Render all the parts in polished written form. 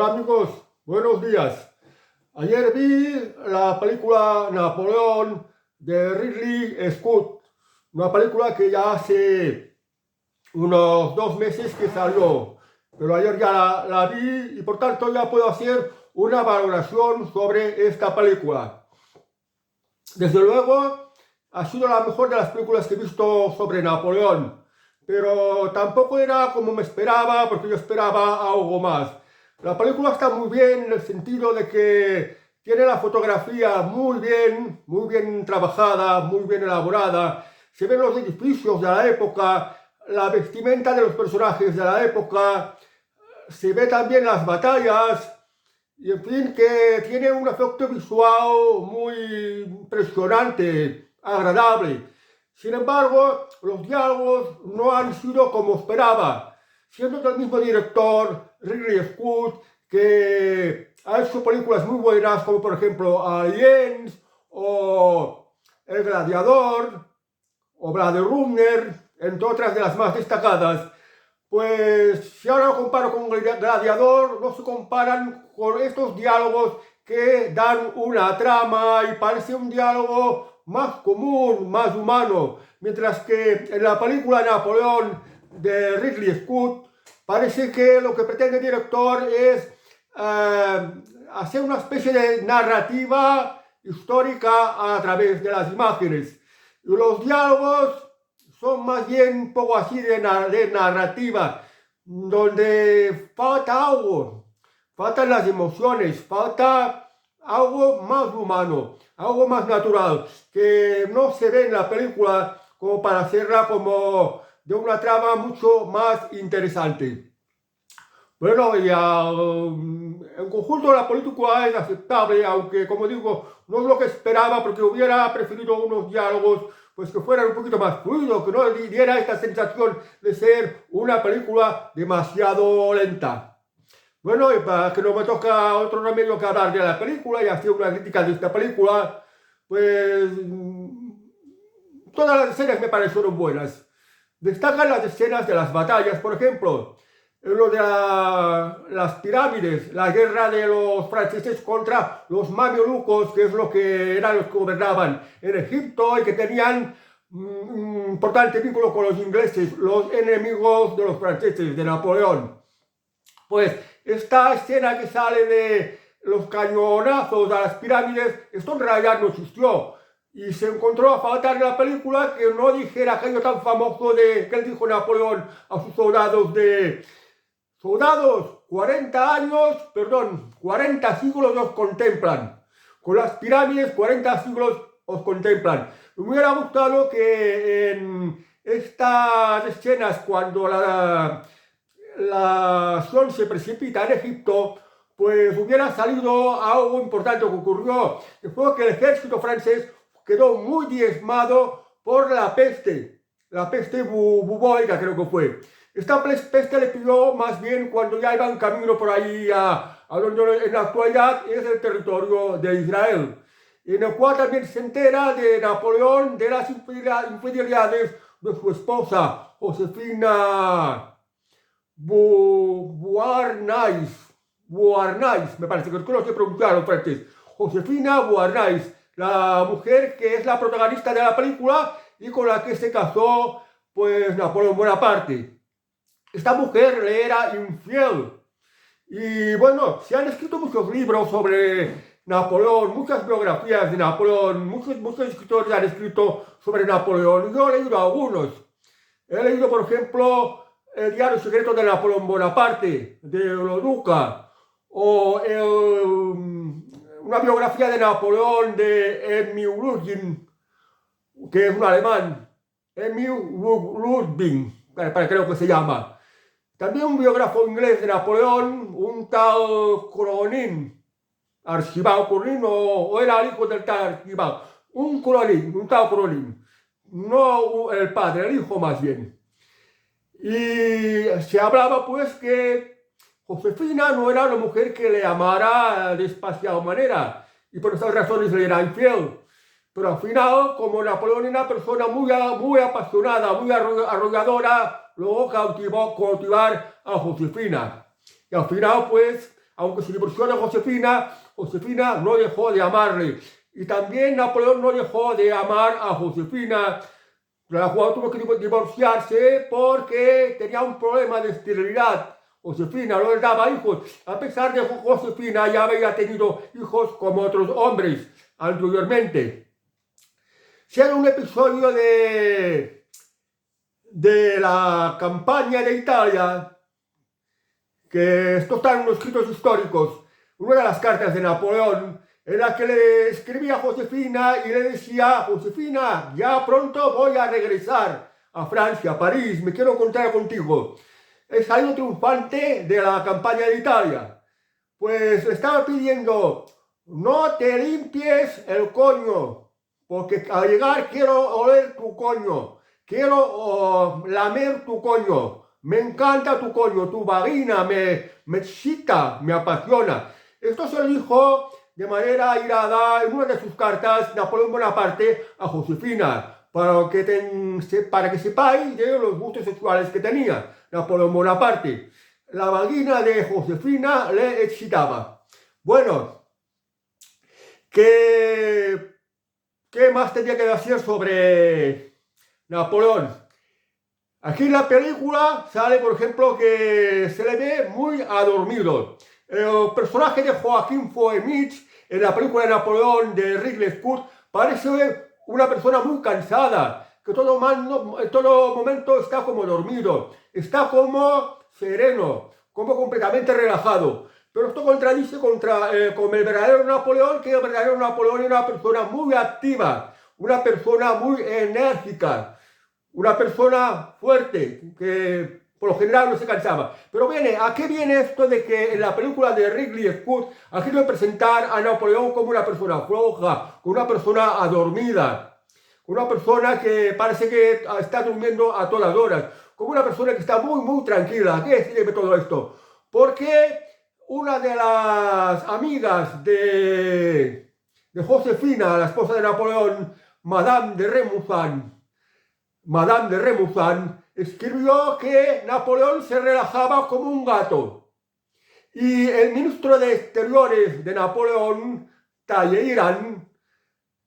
Hola amigos, buenos días. Ayer vi la película Napoleón de Ridley Scott, una película que ya hace unos 2 meses que salió, pero ayer ya la vi y por tanto ya puedo hacer una valoración sobre esta película. Desde luego, ha sido la mejor de las películas que he visto sobre Napoleón, pero tampoco era como me esperaba, porque yo esperaba algo más. La película está muy bien en el sentido de que tiene la fotografía muy bien trabajada, muy bien elaborada. Se ven los edificios de la época, la vestimenta de los personajes de la época, se ve también las batallas. Y en fin, que tiene un efecto visual muy impresionante, agradable. Sin embargo, los diálogos no han sido como esperaba, siendo del mismo director, Ridley Scott, que ha hecho películas muy buenas, como por ejemplo Aliens, o El Gladiador, o Blade Runner, entre otras de las más destacadas. Pues si ahora lo comparo con Gladiador, no se comparan con estos diálogos que dan una trama y parece un diálogo más común, más humano, mientras que en la película Napoleón de Ridley Scott parece que lo que pretende el director es hacer una especie de narrativa histórica a través de las imágenes. Y los diálogos son más bien un poco así de narrativa, donde falta algo, faltan las emociones, falta algo más humano, algo más natural, que no se ve en la película como para hacerla como de una trama mucho más interesante. Bueno, en conjunto la política es aceptable, aunque como digo, no es lo que esperaba porque hubiera preferido unos diálogos pues que fueran un poquito más fluidos, que no diera esta sensación de ser una película demasiado lenta. Bueno, y para que no me toca otro remedio que hablar de la película y hacer una crítica de esta película, pues todas las escenas me parecieron buenas. Destacan las escenas de las batallas, por ejemplo, lo de las pirámides, la guerra de los franceses contra los mamelucos, que es lo que eran los que gobernaban en Egipto y que tenían un importante vínculo con los ingleses, los enemigos de los franceses, de Napoleón. Pues esta escena que sale de los cañonazos a las pirámides, esto en realidad no existió. Y se encontró a faltar en la película que no dijera aquello tan famoso de que él dijo Napoleón a sus soldados de: soldados, 40 años, perdón, 40 siglos os contemplan. Con las pirámides, 40 siglos os contemplan. Me hubiera gustado que en estas escenas, cuando la acción se precipita en Egipto, pues hubiera salido algo importante que ocurrió, que fue que el ejército francés quedó muy diezmado por la peste bubónica creo que fue. Esta peste le pilló más bien cuando ya iban camino por ahí a donde en la actualidad es el territorio de Israel, en el cual también se entera de Napoleón de las infidelidades de su esposa, Josefina Beauharnais, me parece que no sé pronunciar en francés, Josefina Beauharnais, la mujer que es la protagonista de la película y con la que se casó pues Napoleón Bonaparte. Esta mujer le era infiel. Y bueno, se han escrito muchos libros sobre Napoleón, muchas biografías de Napoleón, muchos escritores han escrito sobre Napoleón. Yo he leído algunos. He leído, por ejemplo, El diario secreto de Napoleón Bonaparte, de Loduca, o una biografía de Napoleón de Emil Ludwig, que es un alemán. Emil Ludwig, creo que se llama. También un biógrafo inglés de Napoleón, un tal Cronin, Archibald Cronin, o era el hijo del tal Archibald, un tal Cronin, no el padre, el hijo más bien. Y se hablaba pues que Josefina no era una mujer que le amara de espacial manera, y por esas razones le era infiel. Pero al final, como Napoleón era una persona muy apasionada, muy arrolladora, luego cautivar a Josefina. Y al final, pues, aunque se divorció de Josefina, Josefina no dejó de amarle. Y también Napoleón no dejó de amar a Josefina. La cual tuvo que divorciarse porque tenía un problema de esterilidad. Josefina no les daba hijos, a pesar de que Josefina ya había tenido hijos como otros hombres anteriormente. Siendo un episodio de la campaña de Italia, que esto está en los escritos históricos, una de las cartas de Napoleón, en la que le escribía a Josefina y le decía: Josefina, ya pronto voy a regresar a Francia, a París, me quiero encontrar contigo. He salido triunfante de la campaña de Italia. Pues le estaba pidiendo: no te limpies el coño, porque al llegar quiero oler tu coño, quiero lamer tu coño, me encanta tu coño, tu vagina me excita, me apasiona. Esto se lo dijo de manera irada en una de sus cartas Napoleón Bonaparte a Josefina, para que sepáis de los gustos sexuales que tenía Napoleón Bonaparte. La vagina de Josefina le excitaba. Bueno, ¿qué más tenía que decir sobre Napoleón? Aquí en la película sale, por ejemplo, que se le ve muy adormido. El personaje de Joaquín Phoenix en la película de Napoleón de Ridley Scott parece una persona muy cansada, que en todo momento está como dormido, está como sereno, como completamente relajado. Pero esto contradice con el verdadero Napoleón, que el verdadero Napoleón era una persona muy activa, una persona muy enérgica, una persona fuerte, que por lo general no se cansaba. Pero ¿a qué viene esto de que en la película de Ridley Scott ha querido presentar a Napoleón como una persona floja, como una persona adormida, como una persona que parece que está durmiendo a todas horas, como una persona que está muy, muy tranquila? ¿A qué se debe todo esto? Porque una de las amigas de Josefina, la esposa de Napoleón, Madame de Remusán, escribió que Napoleón se relajaba como un gato. Y el ministro de Exteriores de Napoleón, Talleyrand,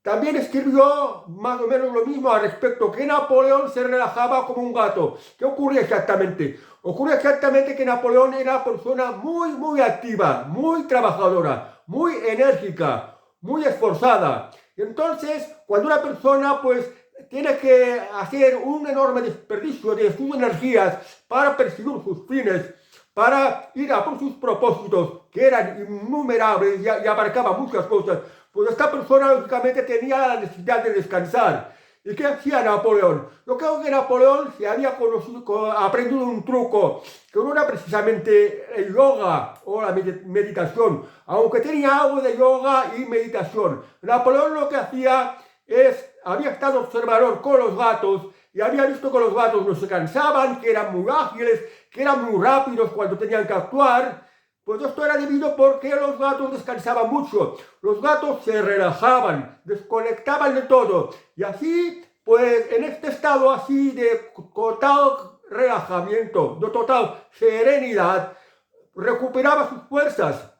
también escribió más o menos lo mismo al respecto, que Napoleón se relajaba como un gato. ¿Qué ocurre exactamente? Ocurre exactamente que Napoleón era una persona muy, muy activa, muy trabajadora, muy enérgica, muy esforzada. Entonces, cuando una persona pues tiene que hacer un enorme desperdicio de sus energías para perseguir sus fines, para ir a por sus propósitos, que eran innumerables y abarcaban muchas cosas, pues esta persona lógicamente tenía la necesidad de descansar. ¿Y qué hacía Napoleón? Yo creo que Napoleón se había aprendido un truco, que no era precisamente el yoga o la meditación, aunque tenía algo de yoga y meditación. Napoleón lo que hacía había estado observador con los gatos y había visto que los gatos no se cansaban, que eran muy ágiles, que eran muy rápidos cuando tenían que actuar. Pues esto era debido porque los gatos descansaban mucho, los gatos se relajaban, desconectaban de todo. Y así, pues en este estado así de total relajamiento, de total serenidad, recuperaba sus fuerzas.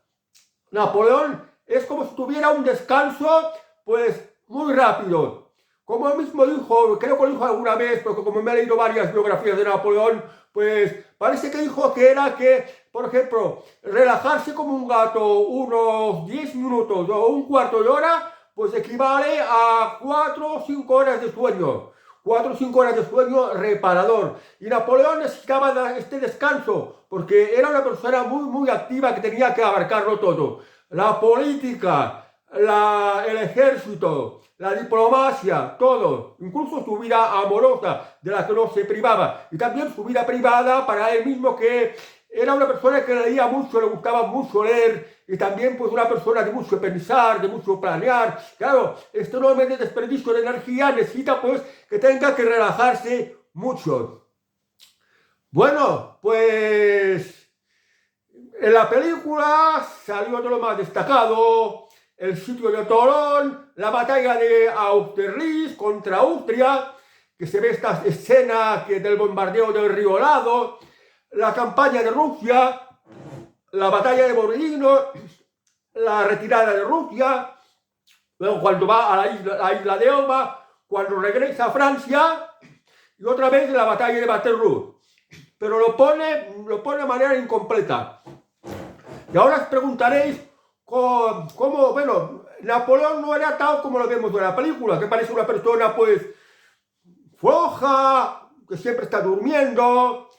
Napoleón es como si tuviera un descanso, pues muy rápido. Como él mismo dijo, creo que lo dijo alguna vez, porque como me he leído varias biografías de Napoleón, pues parece que dijo que era que, por ejemplo, relajarse como un gato unos 10 minutos o un cuarto de hora, pues equivale a 4 o 5 horas de sueño. 4 o 5 horas de sueño reparador. Y Napoleón necesitaba este descanso, porque era una persona muy, muy activa que tenía que abarcarlo todo. La política, el ejército, la diplomacia, todo, incluso su vida amorosa, de la que no se privaba, y también su vida privada para él mismo, que era una persona que leía mucho, le gustaba mucho leer, y también pues una persona de mucho pensar, de mucho planear. Claro, este enorme desperdicio de energía necesita pues que tenga que relajarse mucho. Bueno, pues en la película salió todo lo más destacado: el sitio de Tolón, la batalla de Austerlitz contra Austria, que se ve esta escena del bombardeo del río Lado, la campaña de Rusia, la batalla de Borodino, la retirada de Rusia, luego cuando va a la isla de Elba, cuando regresa a Francia, y otra vez la batalla de Waterloo. Pero lo pone de manera incompleta. Y ahora os preguntaréis cómo, bueno, Napoleón no era tal como lo vemos en la película, que parece una persona pues floja, que siempre está durmiendo,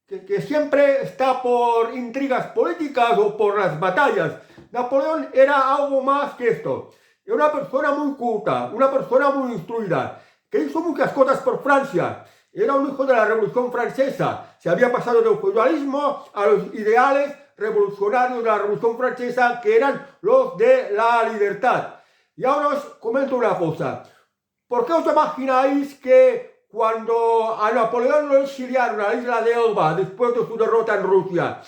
que siempre está por intrigas políticas o por las batallas. Napoleón era algo más que esto. Era una persona muy culta, una persona muy instruida, que hizo muchas cosas por Francia. Era un hijo de la Revolución Francesa. Se había pasado del feudalismo a los ideales revolucionarios de la Revolución Francesa, que eran los de la libertad. Y ahora os comento una cosa. ¿Por qué os imagináis que cuando a Napoleón lo exiliaron a la isla de Elba después de su derrota en Rusia,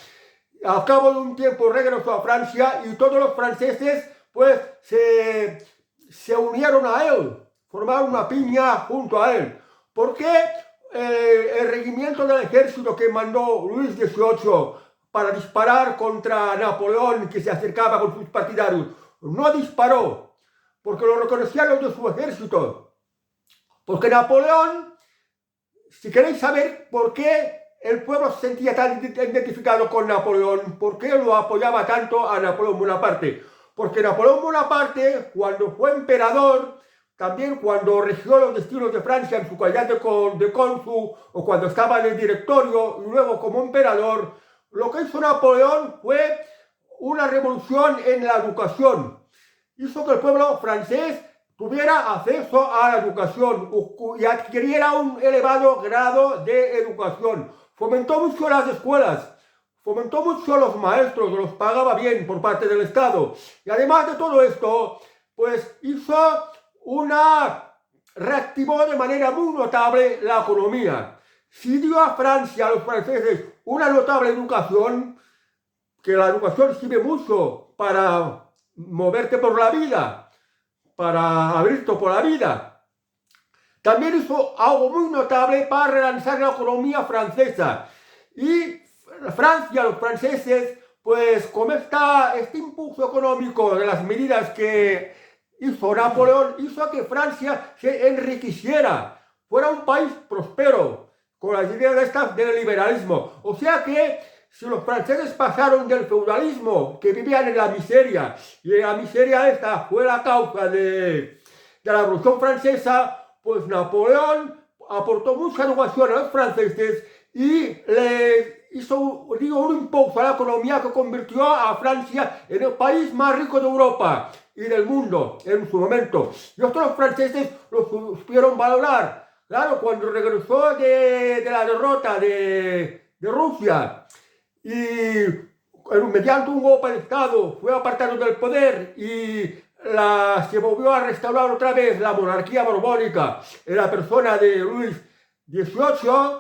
al cabo de un tiempo regresó a Francia y todos los franceses pues se unieron a él, formaron una piña junto a él? ¿Por qué el regimiento del ejército que mandó Luis XVIII para disparar contra Napoleón, que se acercaba con sus partidarios, no disparó? Porque lo reconocían los de su ejército. Porque Napoleón, si queréis saber por qué el pueblo se sentía tan identificado con Napoleón, por qué lo apoyaba tanto a Napoleón Bonaparte. Porque Napoleón Bonaparte, cuando fue emperador, también cuando regió los destinos de Francia en su calidad de cónsul, o cuando estaba en el directorio y luego como emperador, lo que hizo Napoleón fue una revolución en la educación. Hizo que el pueblo francés tuviera acceso a la educación y adquiriera un elevado grado de educación. Fomentó mucho las escuelas, fomentó mucho a los maestros, los pagaba bien por parte del Estado. Y además de todo esto, pues reactivó de manera muy notable la economía. Si dio a Francia, a los franceses, una notable educación, que la educación sirve mucho para moverte por la vida, para abrirte por la vida. También hizo algo muy notable para relanzar la economía francesa. Y Francia, los franceses, pues con este impulso económico de las medidas que hizo Napoleón, hizo que Francia se enriqueciera, fuera un país próspero, con las ideas del liberalismo. O sea que si los franceses pasaron del feudalismo, que vivían en la miseria, y la miseria esta fue la causa de la Revolución Francesa, pues Napoleón aportó mucha educación a los franceses y le hizo un impulso a la economía que convirtió a Francia en el país más rico de Europa y del mundo en su momento. Y esto los franceses lo supieron valorar. Claro, cuando regresó de la derrota de Rusia y mediante un golpe de Estado fue apartado del poder y se volvió a restaurar otra vez la monarquía borbónica en la persona de Luis XVIII,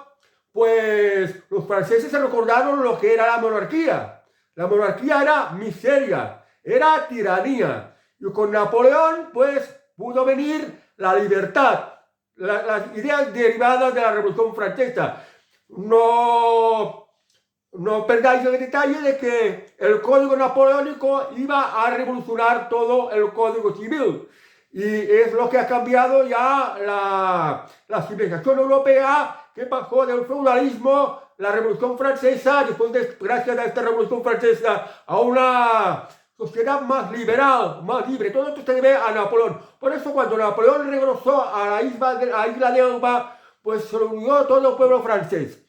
pues los franceses se recordaron lo que era la monarquía. La monarquía era miseria, era tiranía. Y con Napoleón, pues, pudo venir la libertad, las ideas derivadas de la Revolución Francesa. No perdáis el detalle de que el Código Napoleónico iba a revolucionar todo el Código Civil. Y es lo que ha cambiado ya la civilización europea, que pasó del feudalismo, la Revolución Francesa, gracias a esta Revolución Francesa, a una sociedad más liberal, más libre. Todo esto se debe a Napoleón. Por eso cuando Napoleón regresó a la isla de Elba, pues se reunió todo el pueblo francés.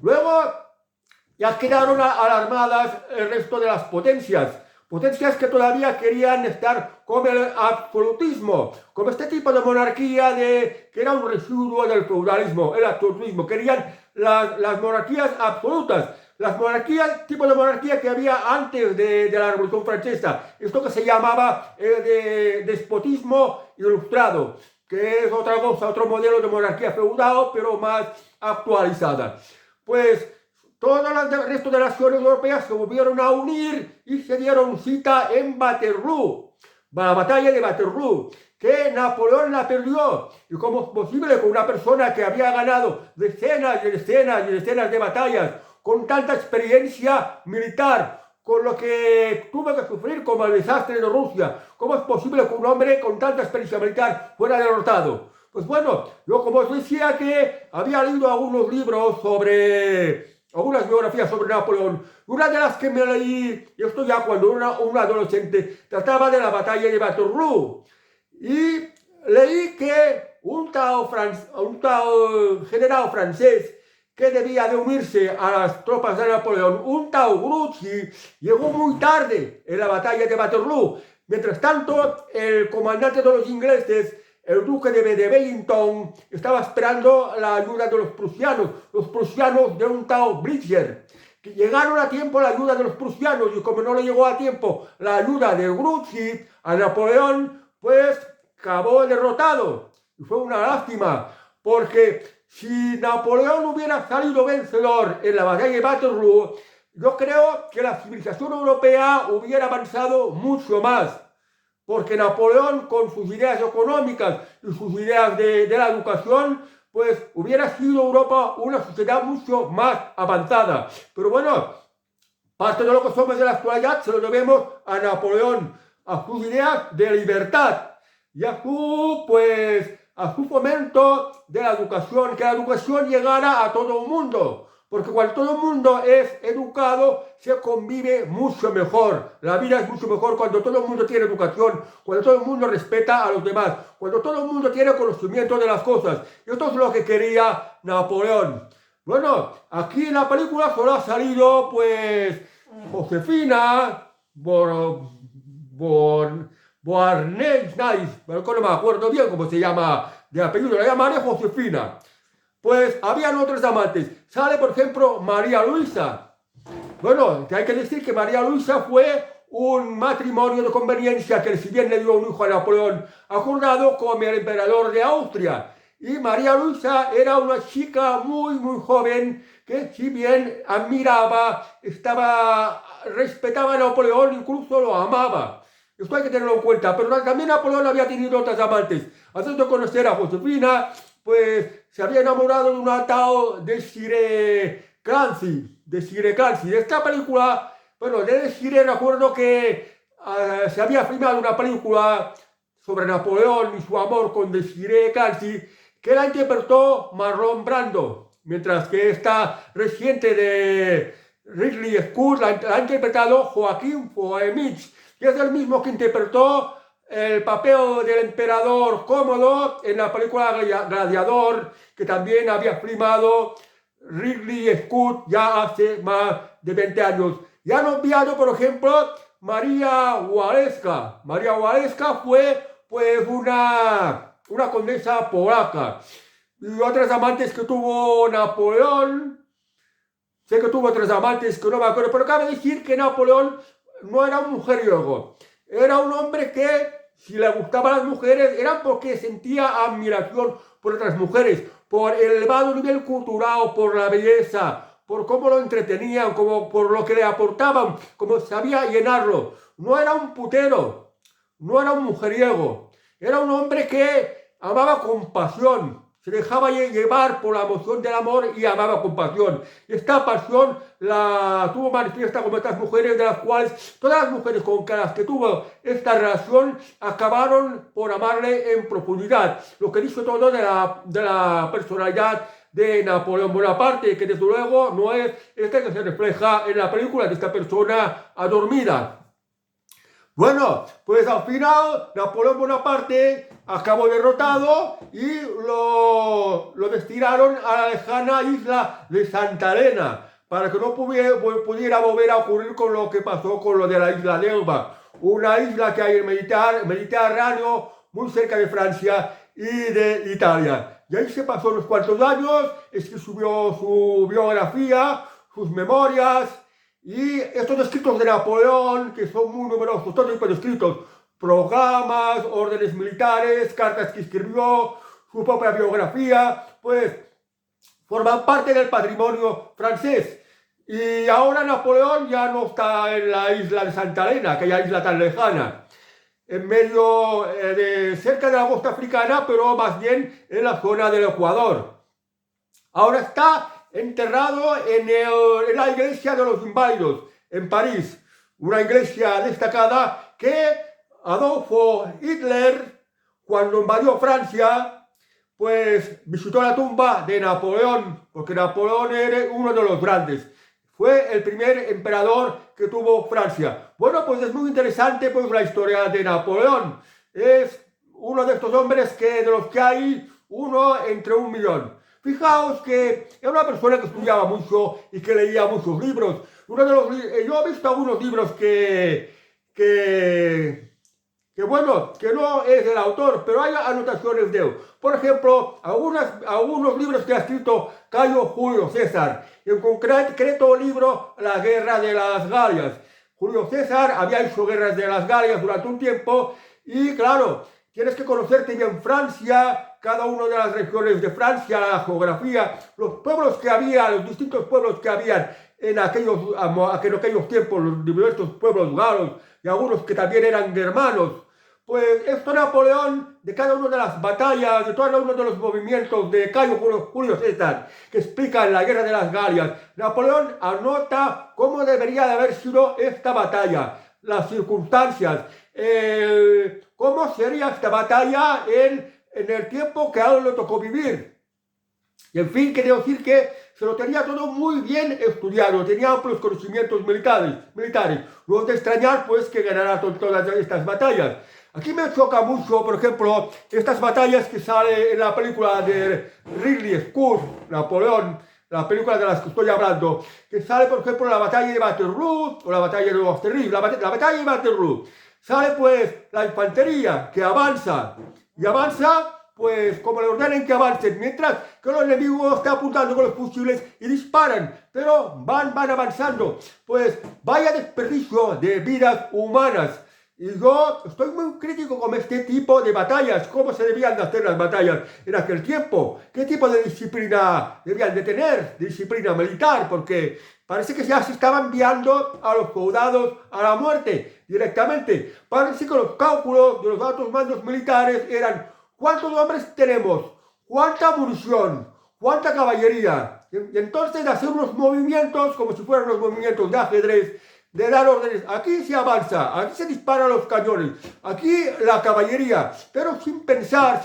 Luego ya quedaron alarmadas el resto de las potencias que todavía querían estar con el absolutismo, con este tipo de monarquía que era un residuo del feudalismo, el absolutismo. Querían las monarquías absolutas, tipo de monarquía que había antes de la Revolución Francesa, esto que se llamaba despotismo ilustrado, que es otra cosa, otro modelo de monarquía feudal, pero más actualizada. Pues todo el resto de las naciones europeas se volvieron a unir y se dieron cita en Waterloo, la batalla de Waterloo, que Napoleón la perdió. ¿Y cómo es posible que una persona que había ganado decenas y decenas y decenas de batallas, con tanta experiencia militar, con lo que tuvo que sufrir como el desastre de Rusia. ¿Cómo es posible que un hombre con tanta experiencia militar fuera derrotado? Pues bueno, yo como os decía que había leído algunos libros algunas biografías sobre Napoleón. Una de las que me leí, esto ya cuando era un adolescente, trataba de la batalla de Waterloo. Y leí que un tal general francés que debía de unirse a las tropas de Napoleón, un tal Grouchy, llegó muy tarde en la batalla de Waterloo. Mientras tanto, el comandante de los ingleses, el duque de Wellington, estaba esperando la ayuda de los prusianos de un tal Blücher, que llegaron a tiempo la ayuda de los prusianos, y como no le llegó a tiempo la ayuda de Grouchy a Napoleón, pues acabó derrotado. Y fue una lástima, porque si Napoleón hubiera salido vencedor en la batalla de Waterloo, yo creo que la civilización europea hubiera avanzado mucho más, porque Napoleón, con sus ideas económicas y sus ideas de la educación, pues hubiera sido Europa una sociedad mucho más avanzada. Pero bueno, parte de lo que somos de la actualidad se lo debemos a Napoleón, a sus ideas de libertad y a su fomento de la educación, que la educación llegara a todo el mundo. Porque cuando todo el mundo es educado, se convive mucho mejor. La vida es mucho mejor cuando todo el mundo tiene educación, cuando todo el mundo respeta a los demás, cuando todo el mundo tiene conocimiento de las cosas. Y esto es lo que quería Napoleón. Bueno, aquí en la película solo ha salido, pues, Josefina, Beauharnais, pero no me acuerdo bien cómo se llama de apellido, la llamaré Josefina. Pues habían otros amantes. Sale, por ejemplo, María Luisa. Bueno, hay que decir que María Luisa fue un matrimonio de conveniencia que si bien le dio un hijo a Napoleón, acordado con el emperador de Austria. Y María Luisa era una chica muy joven que si bien respetaba a Napoleón, incluso lo amaba. Esto hay que tenerlo en cuenta. Pero también Napoleón había tenido otras amantes. Antes de conocer a Josefina, pues se había enamorado de una tal Desirée Clancy. De esta película, bueno, de Desirée recuerdo que se había filmado una película sobre Napoleón y su amor con Desirée Clancy, que la interpretó Marlon Brando, mientras que esta reciente de Ridley Scott la ha interpretado Joaquín Phoenix, que es el mismo que interpretó el papel del emperador Cómodo en la película Gladiador, que también había filmado Ridley Scott ya hace más de 20 años. Y han obviado, por ejemplo, María Walewska. María Walewska fue pues una condesa polaca. Y otras amantes que tuvo Napoleón, sé que tuvo otros amantes que no me acuerdo, pero cabe decir que Napoleón no era un mujeriego. Era un hombre que, si le gustaban las mujeres, era porque sentía admiración por otras mujeres, por el elevado nivel cultural, por la belleza, por cómo lo entretenían, por lo que le aportaban, cómo sabía llenarlo. No era un putero, no era un mujeriego. Era un hombre que amaba con pasión, se dejaba llevar por la emoción del amor y amaba con pasión. Esta pasión la tuvo manifiesta como estas mujeres, de las cuales todas las mujeres con las que tuvo esta relación acabaron por amarle en profundidad. Lo que dice todo de la personalidad de Napoleón Bonaparte, que desde luego no es este que se refleja en la película de esta persona adormida. Bueno, pues al final Napoleón Bonaparte acabó derrotado y lo destinaron a la lejana isla de Santa Elena, para que no pudiera volver a ocurrir con lo que pasó con lo de la isla de Elba, una isla que hay en el Mediterráneo, muy cerca de Francia y de Italia. Y ahí se pasó unos cuantos años, escribió su biografía, sus memorias. Y estos escritos de Napoleón, que son muy numerosos, todo tipo de escritos, programas, órdenes militares, cartas que escribió, su propia biografía, pues forman parte del patrimonio francés. Y ahora Napoleón ya no está en la isla de Santa Elena, aquella isla tan lejana, en medio cerca de la costa africana, pero más bien en la zona del Ecuador. Ahora está enterrado en la iglesia de los Inválidos, en París. una iglesia destacada que Adolfo Hitler, cuando invadió Francia, pues visitó la tumba de Napoleón, porque Napoleón era uno de los grandes. Fue el primer emperador que tuvo Francia. Bueno, pues es muy interesante pues la historia de Napoleón. Es uno de estos hombres de los que hay uno entre 1.000.000. Fijaos que era una persona que estudiaba mucho y que leía muchos libros. Yo he visto algunos libros bueno, que no es el autor, pero hay anotaciones de él. Por ejemplo, algunos libros que ha escrito Cayo Julio César. En concreto libro La Guerra de las Galias. Julio César había hecho guerras de las Galias durante un tiempo y claro, tienes que conocerte bien Francia, cada una de las regiones de Francia, la geografía, los pueblos que había, los distintos pueblos que habían en aquellos tiempos, los diversos pueblos galos y algunos que también eran germanos. Pues esto Napoleón, de cada una de las batallas, de cada uno de los movimientos de Cayo Julio César, que explican la guerra de las Galias, Napoleón anota cómo debería de haber sido esta batalla, las circunstancias, cómo sería esta batalla en el tiempo que a él le tocó vivir. Y en fin, quiero decir que se lo tenía todo muy bien estudiado, tenía amplios conocimientos militares. No es de extrañar pues que ganara todas estas batallas. Aquí me choca mucho, por ejemplo, estas batallas que sale en la película de Ridley Scott, Napoleón, la película de las que estoy hablando, que sale, por ejemplo, la batalla de Waterloo o la batalla de Austerlitz, la batalla de Waterloo. Sale pues la infantería que avanza y avanza pues como le ordenen que avancen, mientras que los enemigos están apuntando con los fusiles y disparan, pero van avanzando. Pues vaya desperdicio de vidas humanas. Y yo estoy muy crítico con este tipo de batallas, cómo se debían de hacer las batallas en aquel tiempo, qué tipo de disciplina debían de tener, disciplina militar, porque parece que ya se estaban enviando a los soldados a la muerte directamente. Parece que los cálculos de los altos mandos militares eran: ¿cuántos hombres tenemos? ¿Cuánta munición? ¿Cuánta caballería? Y entonces hacer unos movimientos como si fueran los movimientos de ajedrez, de dar órdenes. Aquí se avanza, aquí se disparan los cañones, aquí la caballería, pero sin pensar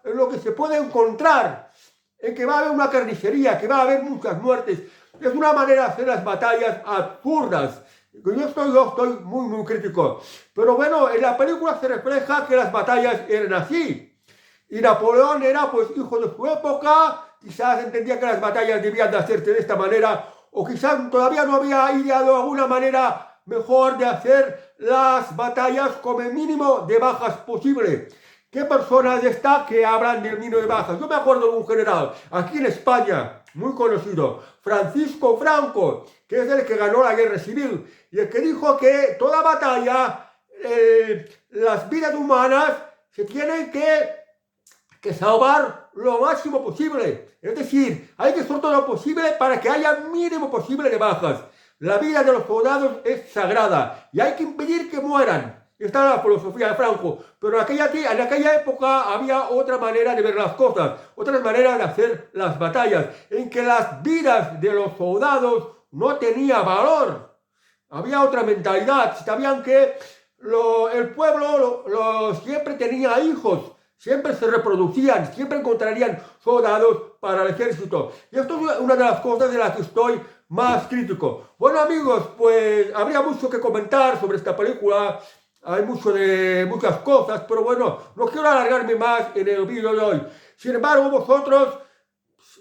en lo que se puede encontrar, en que va a haber una carnicería, que va a haber muchas muertes. Es una manera de hacer las batallas absurdas. Yo estoy muy crítico. Pero bueno, en la película se refleja que las batallas eran así. Y Napoleón era pues hijo de su época, quizás entendía que las batallas debían de hacerse de esta manera, o quizás todavía no había ideado alguna manera mejor de hacer las batallas con el mínimo de bajas posible. ¿Qué personas está que hablan del mínimo de bajas? Yo me acuerdo de un general aquí en España, muy conocido, Francisco Franco, que es el que ganó la guerra civil, y el que dijo que toda batalla, las vidas humanas se tienen que salvar lo máximo posible. Es decir, hay que hacer todo lo posible para que haya el mínimo posible de bajas. La vida de los soldados es sagrada y hay que impedir que mueran. Esta es la filosofía de Franco. Pero en aquella época había otra manera de ver las cosas, otras maneras de hacer las batallas, en que las vidas de los soldados no tenían valor. Había otra mentalidad. Sabían que el pueblo siempre tenía hijos. Siempre se reproducían, siempre encontrarían soldados para el ejército. Y esto es una de las cosas de las que estoy más crítico. Bueno amigos, pues habría mucho que comentar sobre esta película. Hay muchas cosas, pero bueno, no quiero alargarme más en el vídeo de hoy. Sin embargo, vosotros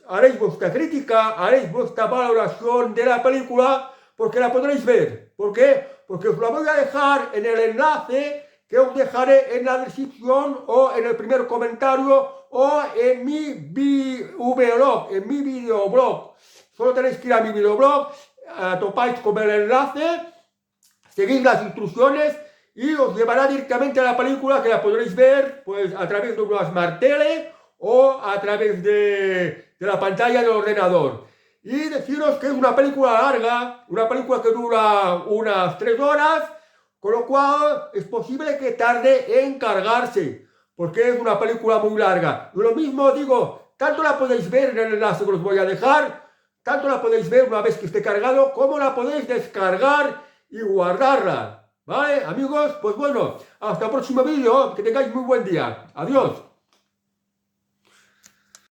haréis vuestra crítica, haréis vuestra valoración de la película, porque la podréis ver. ¿Por qué? Porque os la voy a dejar en el enlace que os dejaré en la descripción o en el primer comentario o en mi videoblog. Solo tenéis que ir a mi videoblog, topáis con el enlace, seguís las instrucciones y os llevará directamente a la película, que la podréis ver pues a través de una Smart Tele o a través de la pantalla del ordenador. Y deciros que es una película larga, una película que dura unas 3 horas, con lo cual es posible que tarde en cargarse, porque es una película muy larga. Y lo mismo digo, tanto la podéis ver en el enlace que os voy a dejar, tanto la podéis ver una vez que esté cargado, como la podéis descargar y guardarla. ¿Vale, amigos? Pues bueno, hasta el próximo vídeo. Que tengáis muy buen día. Adiós.